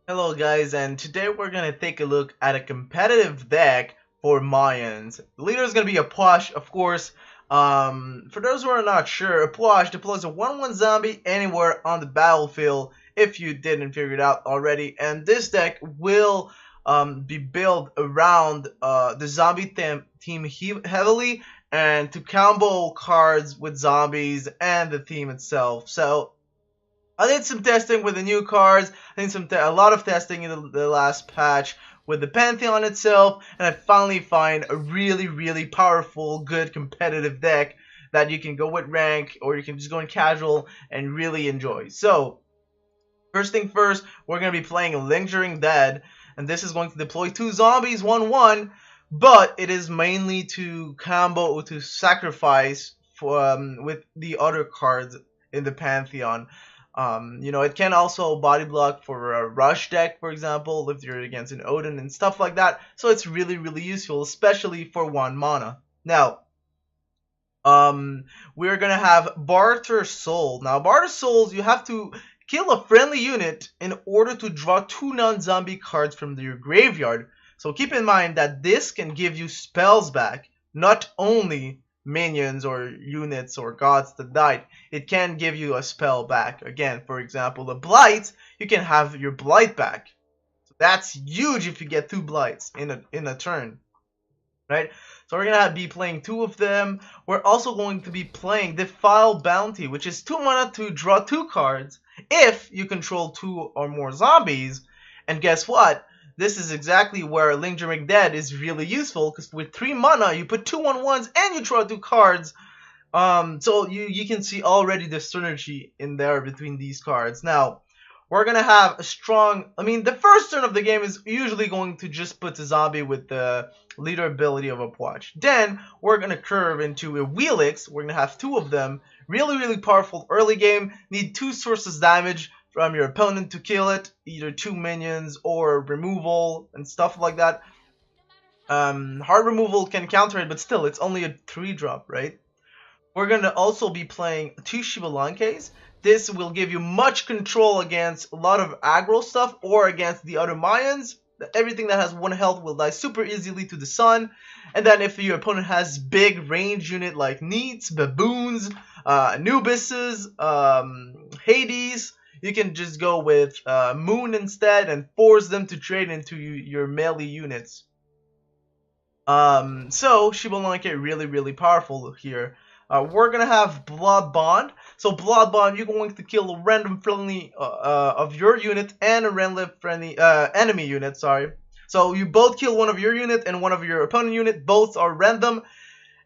Hello guys, and today we're gonna take a look at a competitive deck for Mayans. The leader is gonna be a Puch, of course. For those who are not sure, a Puch deploys a 1/1 zombie anywhere on the battlefield if you didn't figure it out already. And this deck will be built around the zombie team heavily and to combo cards with zombies and the team itself. So I did some testing with the new cards. I did a lot of testing in the last patch with the Pantheon itself, and I finally find a really powerful, good competitive deck that you can go with rank or you can just go in casual and really enjoy. So, first thing first, we're going to be playing Lingering Dead, and this is going to deploy 2 zombies, 1/1, but it is mainly to combo, to sacrifice for, with the other cards in the Pantheon. It can also body block for a rush deck, for example, if you're against an Odin and stuff like that. So it's really useful, especially for 1 mana. Now, we're gonna have Barter Soul. Now, Barter Souls, you have to kill a friendly unit in order to draw 2 non-zombie cards from your graveyard. So keep in mind that this can give you spells back, not only minions or units or gods that died. It can give you a spell back. Again, for example, the Blight, you can have your Blight back. So that's huge if you get 2 Blights in a turn, right? So we're gonna be playing 2 of them. We're also going to be playing Defile Bounty, which is 2 mana to draw 2 cards if you control 2 or more zombies. And guess what? This is exactly where Lingering Dead is really useful, because with 3 mana, you put 2 1/1s and you draw 2 cards. So you can see already the synergy in there between these cards. Now, we're gonna have a strong. The first turn of the game is usually going to just put a zombie with the leader ability of a Puch. Then we're gonna curve into a Wheelix. We're gonna have 2 of them. Really powerful early game. Need 2 sources damage from your opponent to kill it, either 2 minions or removal and stuff like that. Hard removal can counter it, but still, it's only a 3-drop, right? We're going to also be playing 2 Shivalankes. This will give you much control against a lot of aggro stuff or against the other Mayans. Everything that has 1 health will die super easily to the sun. And then if your opponent has big range unit like Neats, Baboons, Anubises, Hades, you can just go with Moon instead and force them to trade into your melee units. So Shibalanke really powerful here. We're gonna have Blood Bond. So Blood Bond, you're going to kill a random friendly of your unit and a random friendly enemy unit. Sorry. So you both kill one of your unit and one of your opponent unit. Both are random,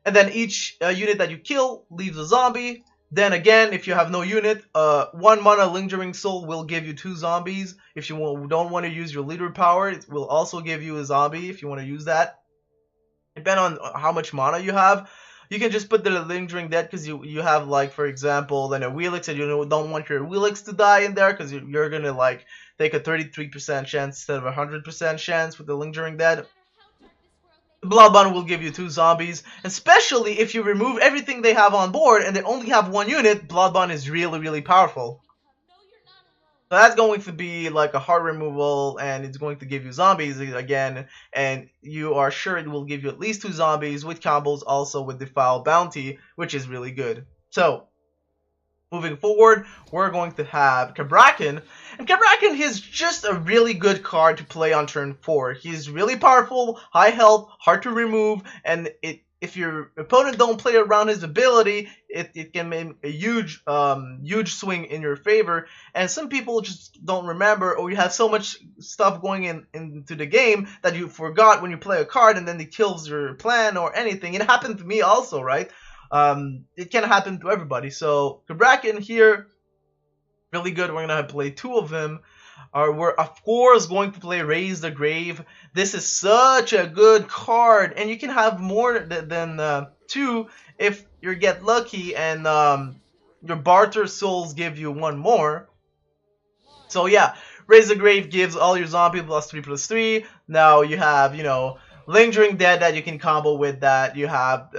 and then each unit that you kill leaves a zombie. Then again, if you have no unit, 1 mana Lingering Soul will give you 2 zombies. If you don't want to use your leader power, it will also give you a zombie if you want to use that. Depending on how much mana you have, you can just put the Lingering Dead because you have, like, for example, then a Wheelix, and you don't want your Wheelix to die in there because you're gonna like take a 33% chance instead of a 100% chance with the Lingering Dead. Bloodbond will give you 2 zombies, especially if you remove everything they have on board and they only have 1 unit. Bloodbond is really powerful. So that's going to be like a hard removal, and it's going to give you zombies again, and you are sure it will give you at least 2 zombies with combos also with Defile Bounty, which is really good. So, moving forward, we're going to have Cabrakan, and Cabrakan is just a really good card to play on turn 4. He's really powerful, high health, hard to remove, and if your opponent don't play around his ability, it can make a huge swing in your favor. And some people just don't remember, or you have so much stuff going into the game that you forgot when you play a card, and then it kills your plan or anything. It happened to me also, right? It can happen to everybody. So Cabrakan here, really good. We're gonna play 2 of them. We're of course going to play Raise the Grave. This is such a good card, and you can have more than 2 if you get lucky, and your Barter Souls give you 1 more. So yeah, Raise the Grave gives all your zombie +3/+3. Now you have, Lingering Dead that you can combo with that. You have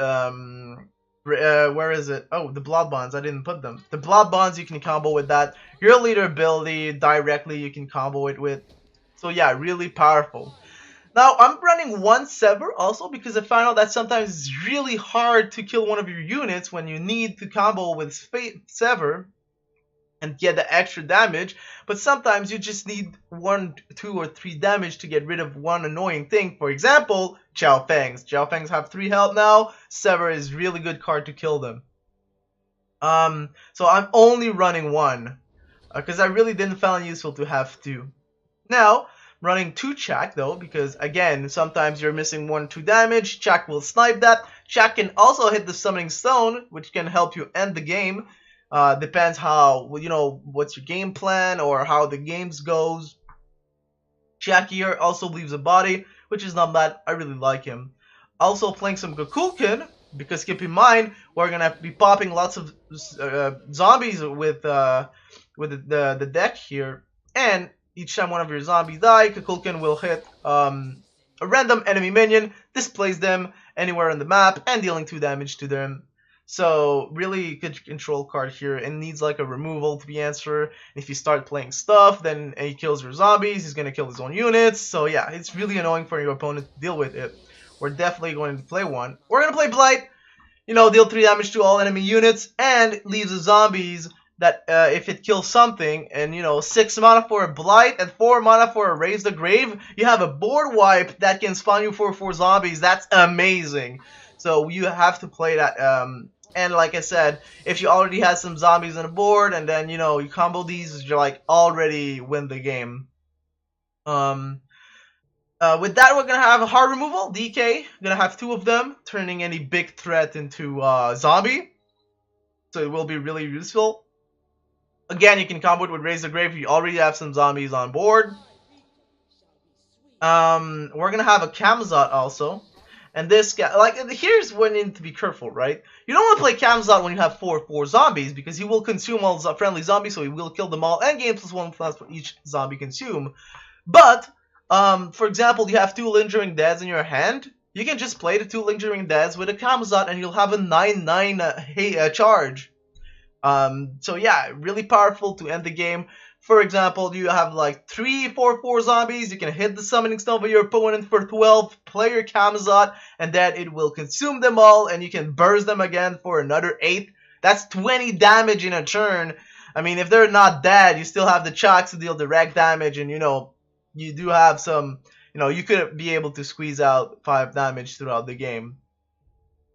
where is it? Oh, the Blood Bonds. I didn't put them. The Blood Bonds you can combo with that. Your leader ability directly you can combo it with. So yeah, really powerful. Now, I'm running one Sever also because I found out that sometimes it's really hard to kill one of your units when you need to combo with Sever and get the extra damage, but sometimes you just need 1, 2, or 3 damage to get rid of one annoying thing. For example, Chao Fangs. Chao Fangs have 3 health now. Sever is really good card to kill them. So I'm only running one because I really didn't find it useful to have 2. Now, running 2 Chak though, because again, sometimes you're missing 1, 2 damage. Chak will snipe that. Chak can also hit the Summoning Stone, which can help you end the game. Depends how, what's your game plan or how the games goes. Chak here also leaves a body, which is not bad. I really like him. Also playing some Gakulkin, because keep in mind, we're going to be popping lots of zombies with the deck here. And each time one of your zombies die, Kukulkan will hit a random enemy minion, displace them anywhere on the map, and dealing 2 damage to them. So really good control card here. It needs like a removal to be answered. If you start playing stuff, then he kills your zombies. He's gonna kill his own units. So yeah, it's really annoying for your opponent to deal with it. We're definitely going to play one. We're gonna play Blight. Deal 3 damage to all enemy units and leaves the zombies that if it kills something, and 6 mana for a Blight and 4 mana for a Raise the Grave, you have a board wipe that can spawn you 4 zombies. That's amazing. So you have to play that. And like I said, if you already have some zombies on the board and then you combo these, you're like already win the game. With that, we're gonna have a hard removal, DK. Gonna have 2 of them, turning any big threat into zombie. So it will be really useful. Again, you can combo it with Raise the Grave if you already have some zombies on board. We're gonna have a Kamzat also. And this guy, here's when you need to be careful, right? You don't want to play Kamzat when you have 4 zombie, because he will consume all the friendly zombies, so he will kill them all, and gain +1+ for each zombie consume. But, for example, you have 2 Lingering Deads in your hand. You can just play the 2 Lingering Deads with a Kamzat, and you'll have a 9/9 charge. So yeah, really powerful to end the game. For example, you have like 3 4/4 zombies, you can hit the Summoning Stone of your opponent for 12, play your Kamzat, and then it will consume them all, and you can burst them again for another 8. That's 20 damage in a turn. I mean, if they're not dead, you still have the Chaks to deal direct damage, and you do have some, you could be able to squeeze out 5 damage throughout the game.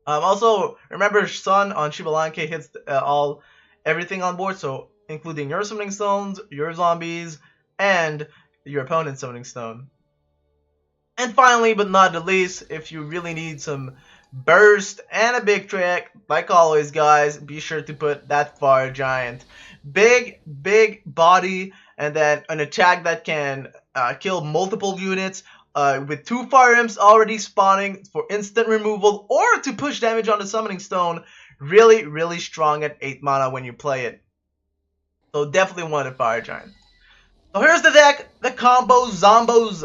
Also, remember Sun on Shivalanke hits everything on board, so including your Summoning Stones, your zombies, and your opponent's Summoning Stone. And finally, but not the least, if you really need some burst and a big trick, like always guys, be sure to put that Fire Giant. Big body, and then an attack that can kill multiple units, with 2 Fire Imps already spawning for instant removal, or to push damage on the Summoning Stone. Really strong at 8 mana when you play it. So definitely want a Fire Giant. So here's the deck, the combo Zombos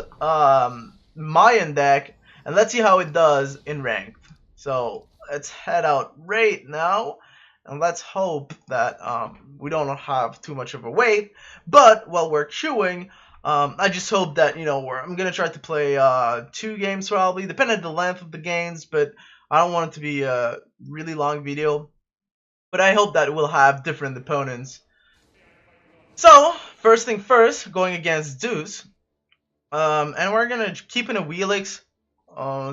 Mayan deck, and let's see how it does in ranked. So let's head out right now, and let's hope that we don't have too much of a wait. But while we're queuing, I just hope that I'm gonna try to play 2 games probably, depending on the length of the games, but I don't want it to be a really long video. But I hope that we'll have different opponents. So, first thing first, going against Zeus. And we're gonna keep in a Wheelix.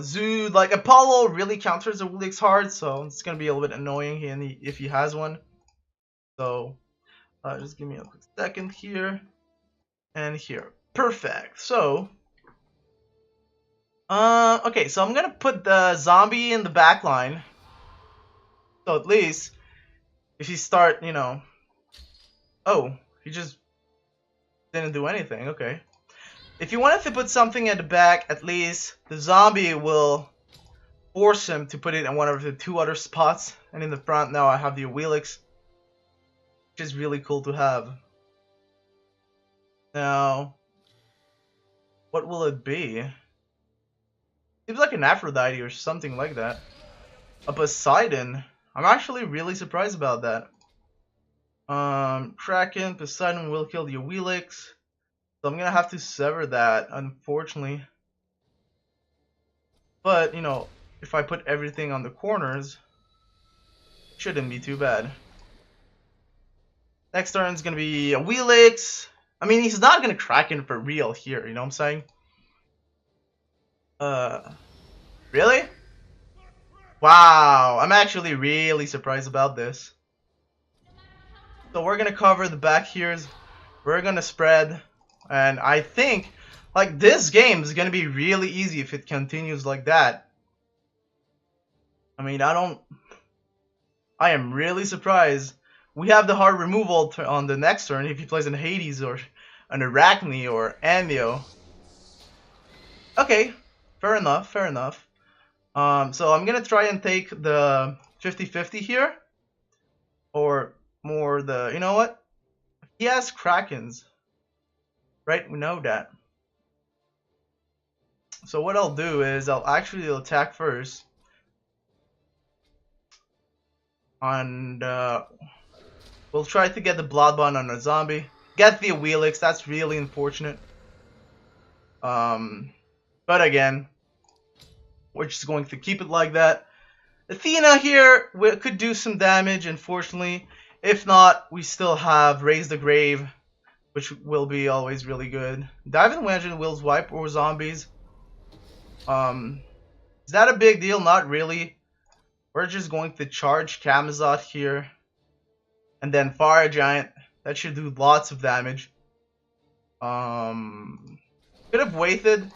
Zoo, like Apollo really counters a Wheelix hard, so it's gonna be a little bit annoying if he has one. So, just give me a quick second here. And here. Perfect. So, okay, so I'm gonna put the zombie in the back line. So at least, if you start, oh, he just didn't do anything, okay. If you wanted to put something at the back, at least the zombie will force him to put it in one of the 2 other spots. And in the front now I have the Wheelix, which is really cool to have. Now, what will it be? Seems like an Aphrodite or something like that. A Poseidon. I'm actually really surprised about that. Kraken, Poseidon will kill the Wheelix. So I'm gonna have to sever that, unfortunately. But, you know, if I put everything on the corners, shouldn't be too bad. Next turn is gonna be a Wheelix. I mean, he's not gonna crack in for real here, you know what I'm saying? Really? Wow, I'm actually really surprised about this. So we're gonna cover the back here. We're gonna spread, and I think like this game is gonna be really easy if it continues like that. I mean, I am really surprised. We have the hard removal on the next turn if he plays an Hades or an Arachne or Amio. Okay, fair enough, fair enough. So I'm gonna try and take the 50-50 here, or more the, you know what? He has Krakens, right? We know that. So what I'll do is I'll actually attack first, and we'll try to get the Bloodbond on a zombie. Get the Wheelix, that's really unfortunate. But again, we're just going to keep it like that. Athena here could do some damage, unfortunately. If not, we still have Raise the Grave, which will be always really good. Dive and Wedge and Will's Wipe or zombies. Is that a big deal? Not really. We're just going to charge Camazot here. And then Fire Giant. That should do lots of damage. Could have waited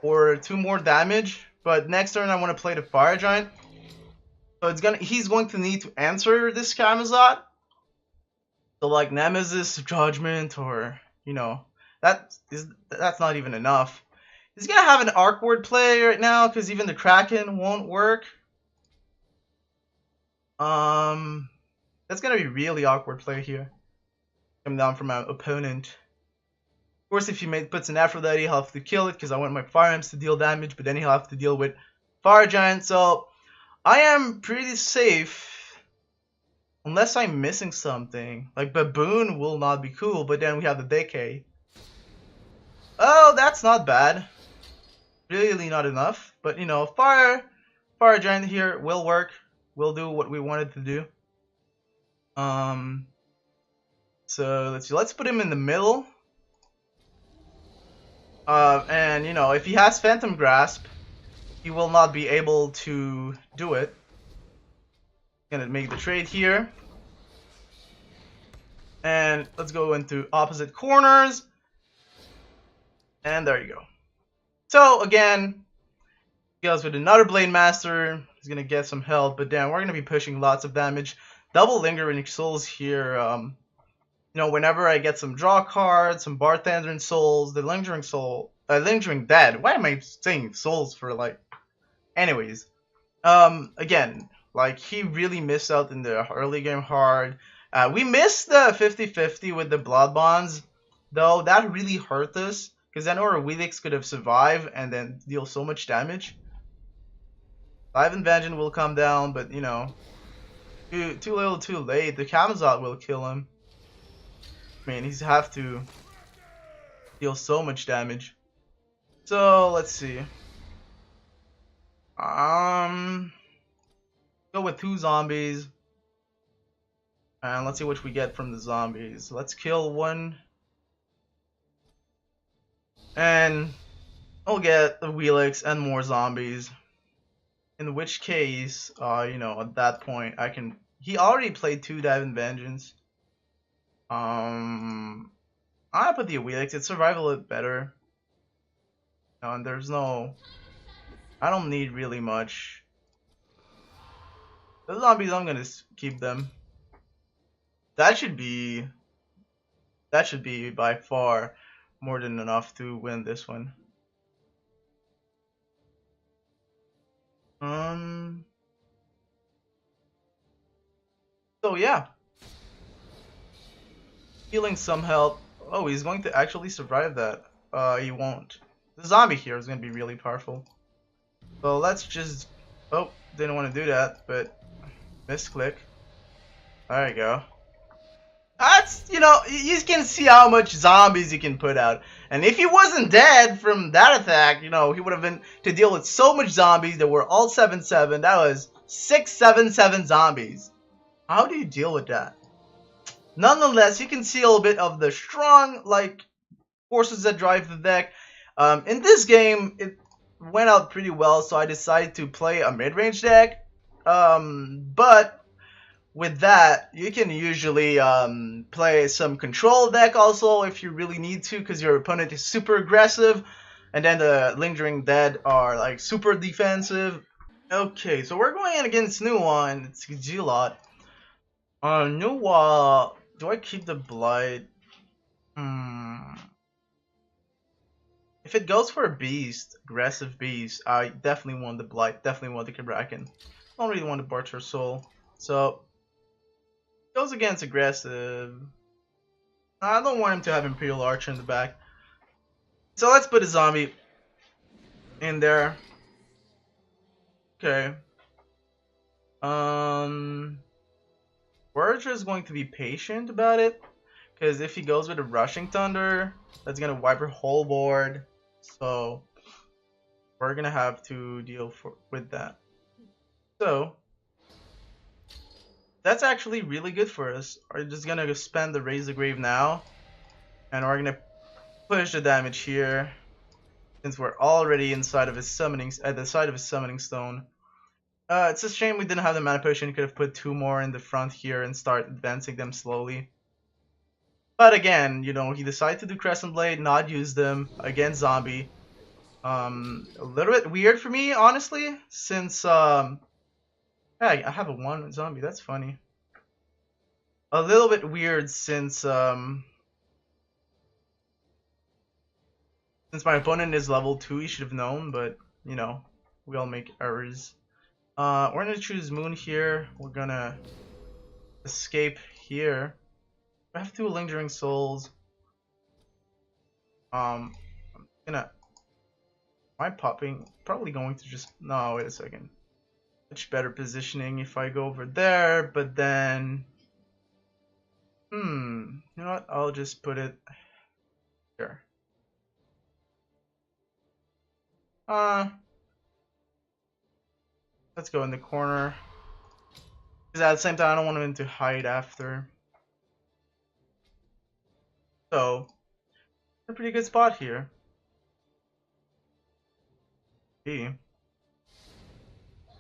for 2 more damage, but next turn I want to play the Fire Giant. So he's going to need to answer this Camazot. So like Nemesis, Judgment, or you know, that's not even enough. He's gonna have an awkward play right now because even the Kraken won't work. That's gonna be really awkward play here. Coming down from my opponent. Of course, if he puts an Aphrodite, he'll have to kill it because I want my Firearms to deal damage, but then he'll have to deal with Fire Giant. So I am pretty safe. Unless I'm missing something. Like Baboon will not be cool, but then we have the Decay. Oh, that's not bad. Really not enough. But you know, Fire Giant here will work. Will do what we wanted to do. So let's see. Let's put him in the middle. And you know, if he has Phantom Grasp, he will not be able to do it. Gonna make the trade here. And let's go into opposite corners. And there you go. So again, he goes with another Blade Master. He's gonna get some health, but then we're gonna be pushing lots of damage. Double Lingering Souls here. You know, whenever I get some draw cards, some Bartender Souls, the Lingering Dead. Why am I saying Souls for like? Anyways, again, like he really missed out in the early game hard. We missed the 50-50 with the Blood Bonds, though that really hurt us because then our Wheelix could have survived and then deal so much damage. Dive and Vengeance will come down, but you know, too little, too late. The Camazot will kill him. I mean, he's have to deal so much damage. So let's see. Go with 2 zombies. And let's see what we get from the zombies. Let's kill 1. And I'll get the Wheelix and more zombies. In which case, you know, at that point I can. He already played 2 Dive and Vengeance. I put the Wheelix. It's survival a bit better. And there's no. I don't need really much. The zombies, I'm gonna keep them. That should be by far more than enough to win this one. So yeah. Healing some health. Oh, he's going to actually survive that. He won't. The zombie here is going to be really powerful. So let's just... Oh, didn't want to do that, but... Misclick. There you go. That's, you know, you can see how much zombies you can put out. And if he wasn't dead from that attack, you know, he would have been to deal with so much zombies that were all 7/7. That was 6/7/7 zombies. How do you deal with that? Nonetheless, you can see a little bit of the strong, like, forces that drive the deck. In this game, it went out pretty well, so I decided to play a mid-range deck. But with that, you can usually play some control deck also if you really need to, because your opponent is super aggressive, and then the Lingering Dead are like super defensive. Okay, so we're going in against Nuwa, and it's Gilot. Nuwa, do I keep the Blight? If it goes for a beast, aggressive beast, I definitely want the Blight, definitely want the Kibraken. Don't really want the Barter Soul. So, goes against aggressive. I don't want him to have Imperial Archer in the back. So let's put a zombie in there. Okay. We're just going to be patient about it. Because if he goes with a Rushing Thunder, that's going to wipe her whole board. So, we're going to have to deal with that. So, that's actually really good for us. We're just going to spend the Raise the Grave now. And we're going to push the damage here. Since we're already inside of his summoning, at the side of his Summoning Stone. It's a shame we didn't have the Mana Potion. Could have put 2 more in the front here and start advancing them slowly. But again, you know, he decided to do Crescent Blade, not use them against Zombie. A little bit weird for me, honestly, since yeah, I have a 1 Zombie. That's funny. A little bit weird since my opponent is level 2, he should have known, but you know, we all make errors. We're gonna choose Moon here. We're gonna escape here. I have 2 Lingering Souls. I'm gonna. Am I popping? Probably going to just. No, wait a second. Much better positioning if I go over there, but then. You know what? I'll just put it here. Let's go in the corner. Because at the same time, I don't want him to hide after. So, a pretty good spot here.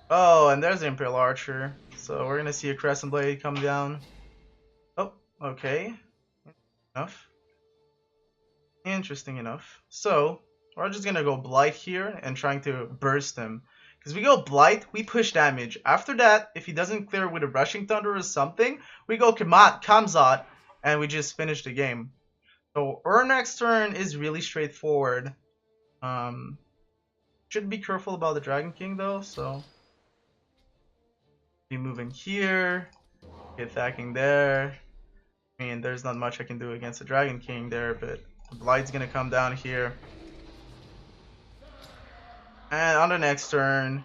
Oh, and there's the Imperial Archer. So we're gonna see a Crescent Blade come down. Oh, okay. Enough. Interesting enough. So, we're just gonna go Blight here and trying to burst him. Because we go Blight, we push damage. After that, if he doesn't clear with a Rushing Thunder or something, we go Kamzat, and we just finish the game. So, our next turn is really straightforward. Should be careful about the Dragon King though, so... Be moving here, be attacking there. I mean, there's not much I can do against the Dragon King there, but the Blight's gonna come down here. And on the next turn,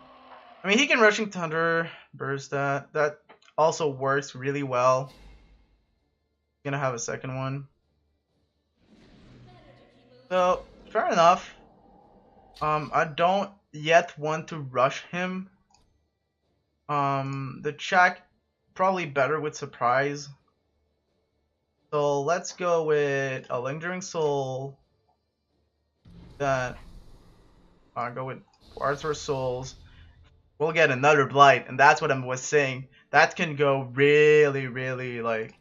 I mean, he can Rushing Thunder, burst that. That also works really well. Gonna have a second one. So, fair enough. I don't yet want to rush him. The check probably better with Surprise. So let's go with a Lingering Soul. Then I'll go with Arthur Souls. We'll get another Blight, and that's what I was saying. That can go really, really like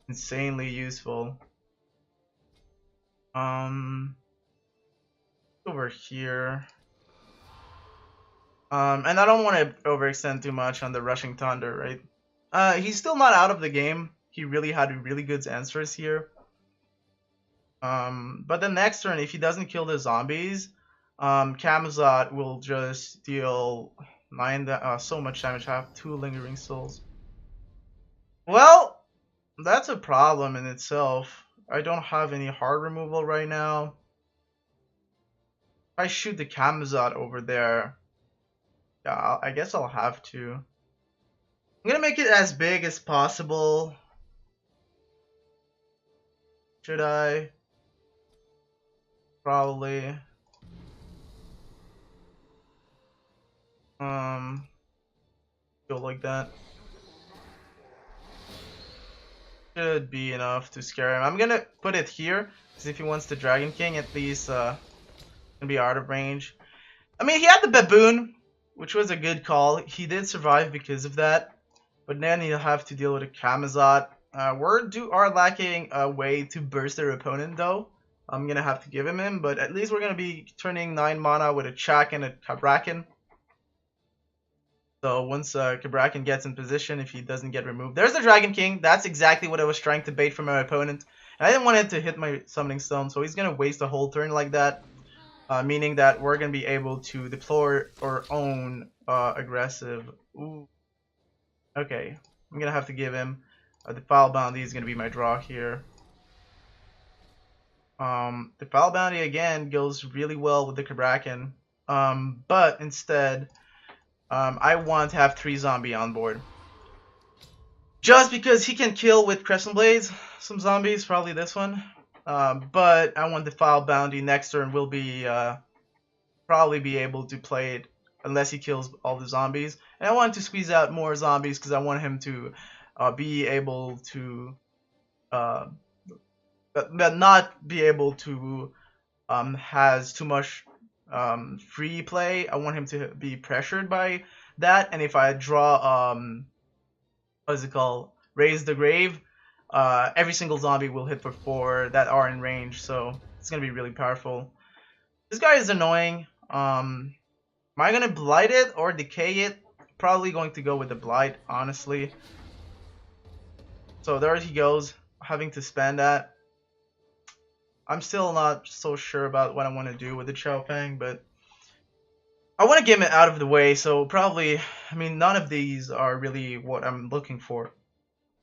insanely useful. Over here. And I don't want to overextend too much on the Rushing Thunder, right? He's still not out of the game. He really had really good answers here. But the next turn, if he doesn't kill the zombies, Kamzat will just deal so much damage. I have 2 Lingering Souls. Well, that's a problem in itself. I don't have any hard removal right now. If I shoot the Kamzat over there, yeah, I guess I'll have to. I'm gonna make it as big as possible. Should I? Probably. Go like that. Should be enough to scare him. I'm gonna put it here, because if he wants the Dragon King, at least gonna be out of range. I mean, he had the Baboon, which was a good call. He did survive because of that, but then he'll have to deal with a Kamazot. Are lacking a way to burst their opponent though. I'm gonna have to give him, but at least we're gonna be turning 9 mana with a Chak and a Kabrakan. So once Kabrakan gets in position, if he doesn't get removed, there's the Dragon King. That's exactly what I was trying to bait from my opponent. And I didn't want him to hit my Summoning Stone, so he's gonna waste a whole turn like that. Meaning that we're gonna be able to deploy our own aggressive. Ooh. Okay, I'm gonna have to give him the Foul Bounty is gonna be my draw here. The Foul Bounty again goes really well with the Kabrakan, but instead I want to have 3 zombie on board. Just because he can kill with Crescent Blades some zombies, probably this one. But I want the Foul Bounty next turn will be probably be able to play it unless he kills all the zombies. And I want to squeeze out more zombies because I want him to be able to but not be able to has too much free play. I want him to be pressured by that. And if I draw what is it called? Raise the Grave, every single zombie will hit for 4 that are in range. So it's gonna be really powerful. This guy is annoying. Am I gonna blight it or decay it? Probably going to go with the blight, honestly. So there he goes, having to spend that. I'm still not so sure about what I want to do with the Chao Pang, but I want to get it out of the way. So probably, I mean, none of these are really what I'm looking for,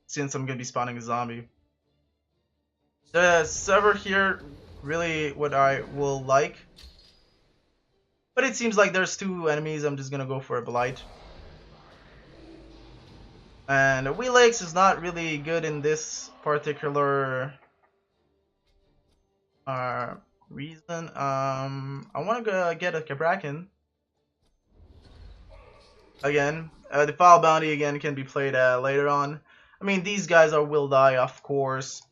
since I'm gonna be spawning a zombie. The server here, really what I will like. But it seems like there's 2 enemies. I'm just gonna go for a blight. And a Wheelix is not really good in this particular reason. I want to get a Kabrakan. Again, the Foul Bounty again can be played later on. I mean, these guys will die, of course.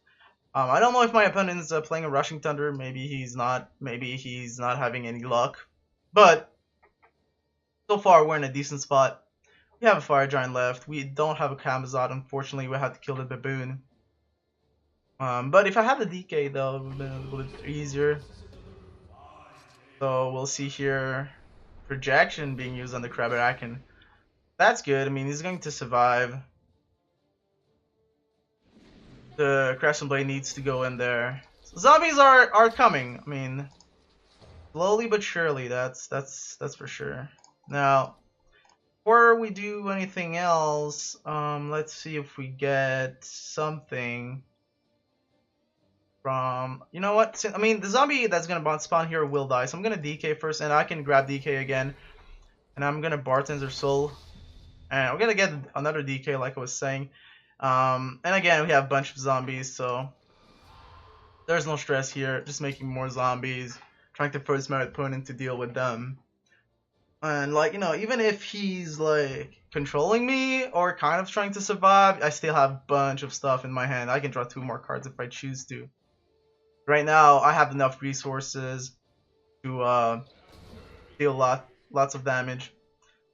I don't know if my opponent is playing a Rushing Thunder. Maybe he's not. Maybe he's not having any luck. But so far, we're in a decent spot. We have a Fire Giant left. We don't have a Kamazot. Unfortunately, we have to kill the Baboon. But if I had the DK, though, it would have been a little bit easier. So we'll see here. Projection being used on the Krabrakan. That's good. I mean, he's going to survive. The Crescent Blade needs to go in there. So zombies are coming. I mean, slowly but surely. That's for sure. Now, before we do anything else, let's see if we get something from. You know what? I mean, the zombie that's gonna spawn here will die, so I'm gonna DK first, and I can grab DK again, and I'm gonna Bartender Soul, and I'm gonna get another DK like I was saying. And again, we have a bunch of zombies, so there's no stress here. Just making more zombies, trying to force my opponent to deal with them. And like, you know, even if he's like controlling me or kind of trying to survive, I still have a bunch of stuff in my hand. I can draw 2 more cards if I choose to. Right now, I have enough resources to deal lots of damage.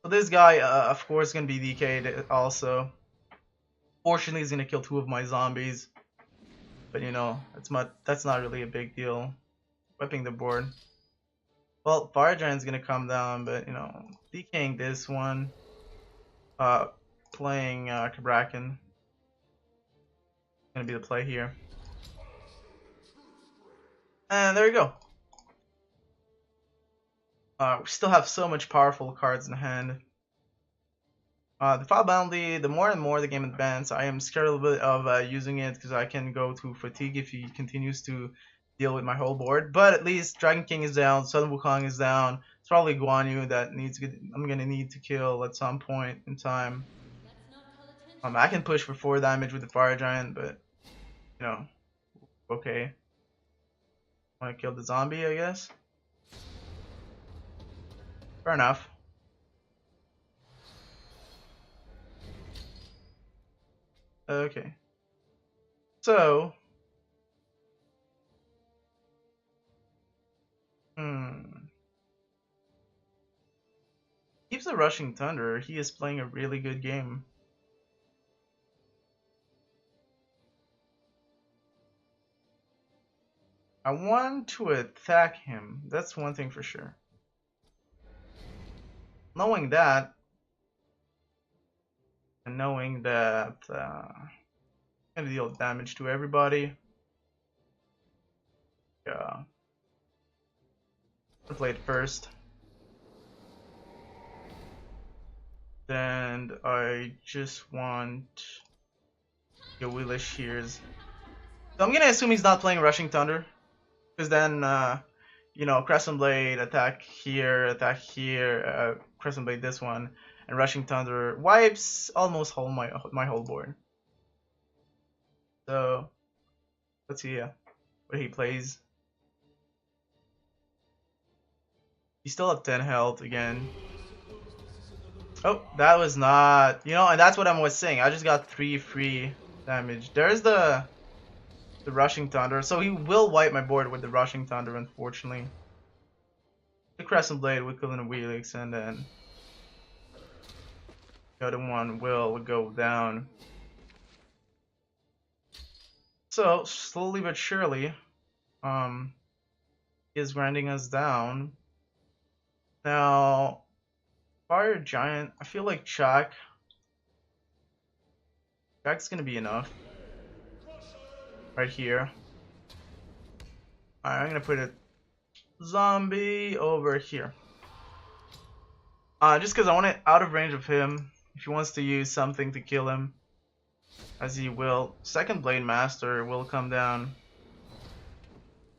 So this guy, of course, is gonna be DK'd also. Fortunately, he's gonna kill 2 of my zombies, but you know, that's not really a big deal. Whipping the board. Well, Fire Giant's gonna come down, but you know, DKing this one, playing Kabrakan, gonna be the play here. And there you go. We still have so much powerful cards in hand. The Foul Bounty, the more and more the game advances, I am scared a little bit of using it because I can go to fatigue if he continues to deal with my whole board. But at least Dragon King is down, Sun Wukong is down. It's probably Guan Yu that I'm gonna need to kill at some point in time. I can push for 4 damage with the Fire Giant, but you know, okay. Want to kill the zombie, I guess. Fair enough. Okay. So, keeps the rushing thunder. He is playing a really good game. I want to attack him. That's one thing for sure. Knowing that, and knowing that gonna deal damage to everybody. Yeah. I'll play it first. Then I just want your Wheeler Shears. So I'm gonna assume he's not playing Rushing Thunder. Because then, you know, Crescent Blade, attack here, Crescent Blade this one, and Rushing Thunder wipes almost whole my whole board. So, let's see what he plays. He's still at 10 health again. Oh, that was not, you know, and that's what I was saying. I just got 3 free damage. There's the Rushing Thunder. So he will wipe my board with the Rushing Thunder, unfortunately. The Crescent Blade with killing the Wheelix, and then the other one will go down. So, slowly but surely, he is grinding us down. Now, Fire Giant, I feel like Jack's gonna be enough. Right here. Alright, I'm gonna put a zombie over here. Just because I want it out of range of him. If he wants to use something to kill him, as he will. Second Blade Master will come down.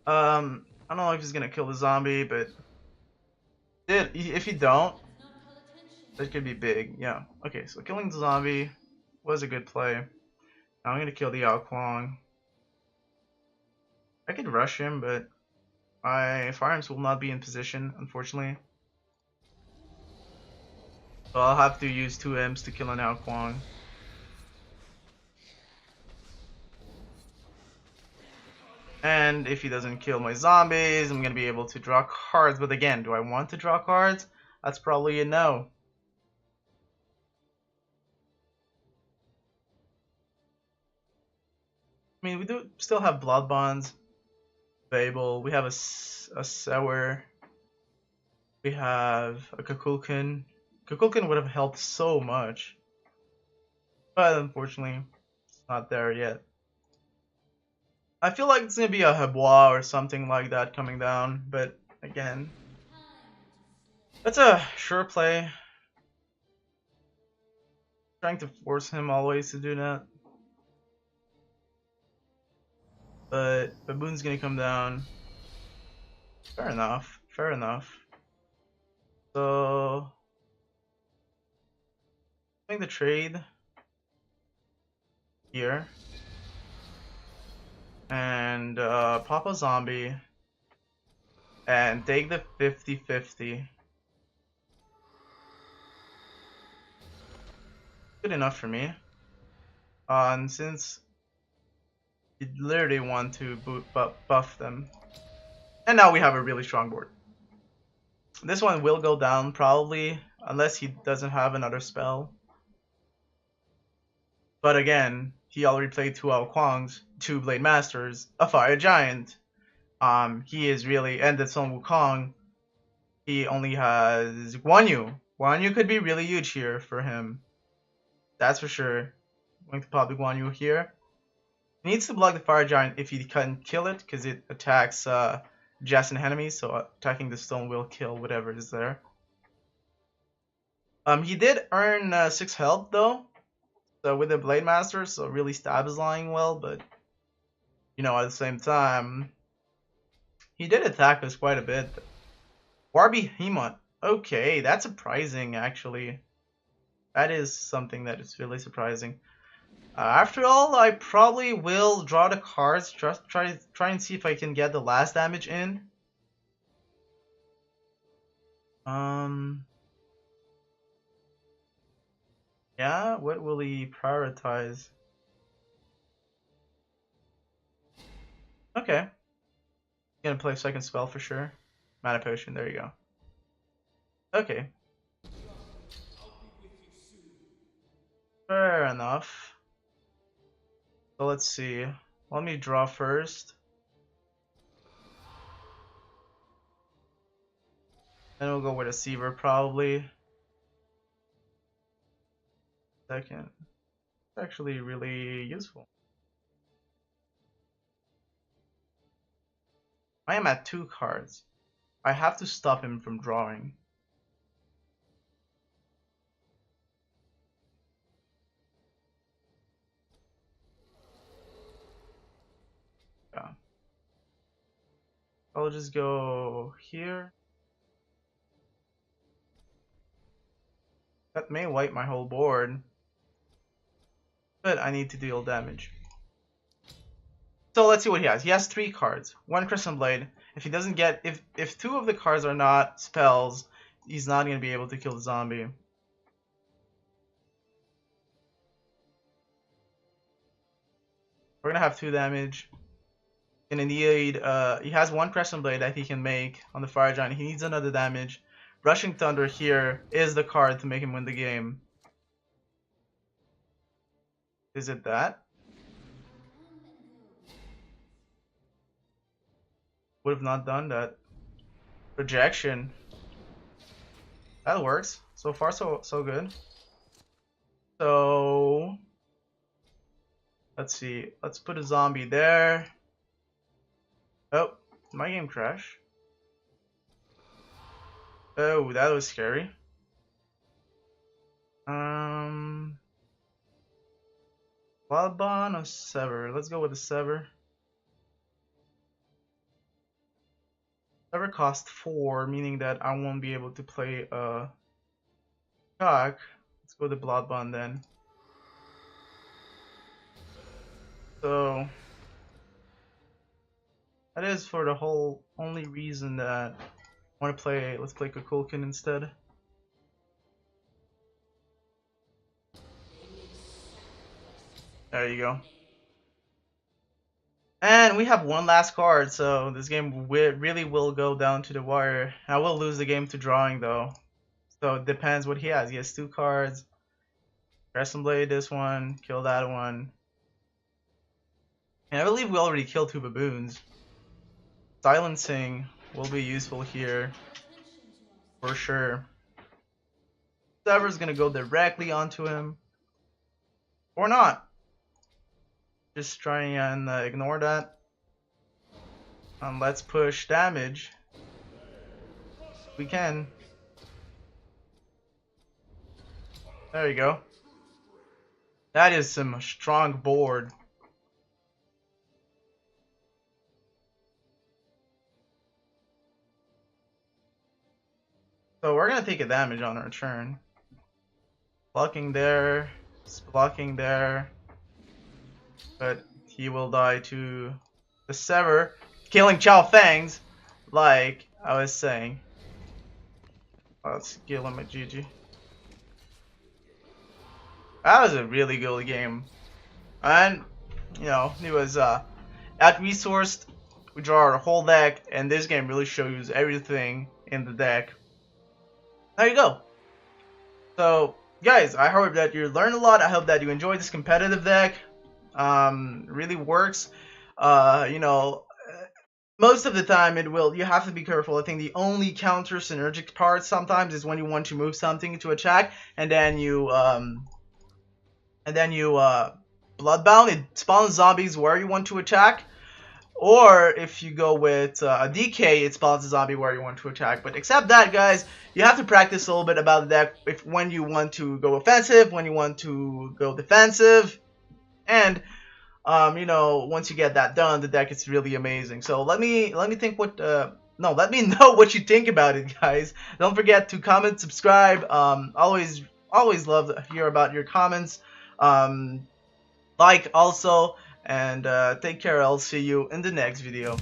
I don't know if he's gonna kill the zombie, but if you don't, that could be big. Yeah. Okay, so killing the zombie was a good play. Now I'm gonna kill the Ao Kuang. I could rush him, but my firearms will not be in position, unfortunately. So I'll have to use 2 M's to kill an Ao Kuang. And if he doesn't kill my zombies, I'm gonna be able to draw cards. But again, do I want to draw cards? That's probably a no. I mean, we do still have Blood Bonds, Babel, we have a Sour, we have a Kukulkan. Kukulkan would have helped so much. But unfortunately, it's not there yet. I feel like it's gonna be a Habois or something like that coming down, but again, that's a sure play. Trying to force him always to do that. But Baboon's gonna come down. Fair enough, fair enough. So, I think the trade here. And pop a zombie. And take the 50-50. Good enough for me. And since you literally want to buff them. And now we have a really strong board. This one will go down probably, unless he doesn't have another spell. But again, he already played 2 Ao Kuangs, 2 Blade Masters, a Fire Giant. He is really, and the Sun Wukong, he only has Guan Yu. Guan Yu could be really huge here for him. That's for sure. I'm going to pop the Guan Yu here. He needs to block the Fire Giant if he can kill it, because it attacks adjacent enemies, so attacking the stone will kill whatever is there. He did earn 6 health though, so with the Blade Master, so really stabilizing well, but you know, at the same time, he did attack us quite a bit. Warby Hemon. Okay, that's surprising actually. That is something that is really surprising. After all, I probably will draw the cards, just try and see if I can get the last damage in. Yeah, what will he prioritize? Okay, gonna play second spell for sure. Mana potion, there you go. Okay, fair enough. So let's see. Let me draw first. Then we'll go with a Seaver probably. Second. It's actually really useful. I am at 2 cards. I have to stop him from drawing. Yeah. I'll just go here. That may wipe my whole board. But I need to deal damage. So let's see what he has. He has 3 cards. 1 Crescent Blade. If he doesn't get, if 2 of the cards are not spells, he's not going to be able to kill the zombie. We're going to have 2 damage. And indeed, he has 1 Crescent Blade that he can make on the Fire Giant. He needs another damage. Rushing Thunder here is the card to make him win the game. Is it that? Would have not done that. Rejection. That works. So far, so good. So let's see. Let's put a zombie there. Oh, my game crashed. Oh, that was scary. Bloodbond or Sever? Let's go with the Sever. Sever cost 4, meaning that I won't be able to play a shock. Let's go with the Bloodbond then. So that is for the whole only reason that I want to play. Let's play Kukulkan instead. There you go. And we have one last card, so this game really will go down to the wire. I will lose the game to drawing though. So it depends what he has. He has 2 cards. Crescent Blade this one, kill that one. And I believe we already killed 2 baboons. Silencing will be useful here. For sure. Sever's gonna go directly onto him. Or not. Just try and ignore that. And let's push damage. We can. There you go. That is some strong board. So we're gonna take a damage on our turn. Blocking there, blocking there. But he will die to the Sever, killing Chow Fangs, like I was saying. Let's kill him at GG. That was a really good game. And, you know, it was out-resourced. We draw our whole deck, and this game really shows everything in the deck. There you go. So, guys, I hope that you learned a lot. I hope that you enjoyed this competitive deck. Really works. You know, most of the time you have to be careful. I think the only counter synergic part sometimes is when you want to move something to attack, and then you bloodbound. It spawns zombies where you want to attack. Or if you go with a DK, it spawns a zombie where you want to attack. But except that, guys, you have to practice a little bit about the deck. When you want to go offensive, when you want to go defensive, and you know, once you get that done, the deck is really amazing. So let me think what let me know what you think about it, guys. Don't forget to comment, subscribe. Always love to hear about your comments. like also, and take care. I'll see you in the next video.